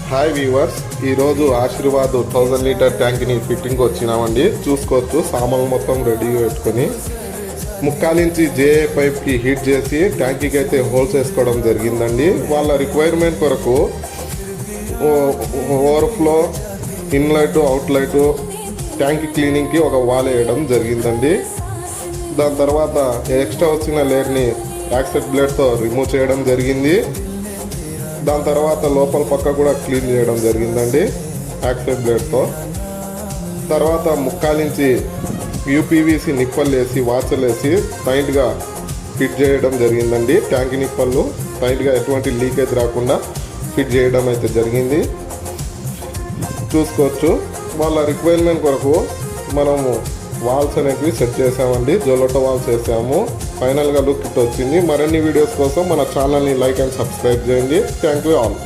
Hi weavers, ఈరోజు Aashirvaad 1000 litre ట్యాంక్ని fitting వచ్చినామండి. చూసుకోవచ్చు, సామాన్లు మొత్తం రెడీ పెట్టుకొని 3/4 ఇంచి జేఏ పైప్కి హీట్ చేసి ట్యాంకీకి అయితే హోల్స్ వేసుకోవడం జరిగిందండి. వాళ్ళ రిక్వైర్మెంట్ కొరకు ఓవర్ఫ్లో, ఇన్లైట్, అవుట్లైట్, ట్యాంక్ క్లీనింగ్కి ఒక వాల్ వేయడం జరిగిందండి. దాని తర్వాత ఎక్స్ట్రా వచ్చిన లేయర్ని యాక్సెట్ బ్లేడ్తో రిమూవ్ చేయడం జరిగింది. దాని తర్వాత లోపల పక్క కూడా క్లీన్ చేయడం జరిగిందండి యాక్సెట్ బ్లేడ్తో. తర్వాత 3/4 ఇంచి యూపీవీసీ నిప్పలు వేసి వాచర్లు వేసి టైట్గా ఫిట్ చేయడం జరిగిందండి. ట్యాంక్ నిప్పలు టైట్గా ఎటువంటి లీకేజ్ రాకుండా ఫిట్ చేయడం అయితే జరిగింది. చూసుకోవచ్చు, వాళ్ళ రిక్వైర్మెంట్ కొరకు మనము వాల్స్ అనేవి సెట్ చేసామండి. జొలటో వాల్స్ వేసాము. ఫైనల్గా లుక్ ఇట్ వచ్చింది. మరిన్ని వీడియోస్ కోసం మన ఛానల్ని లైక్ అండ్ సబ్స్క్రైబ్ చేయండి. Thank you all.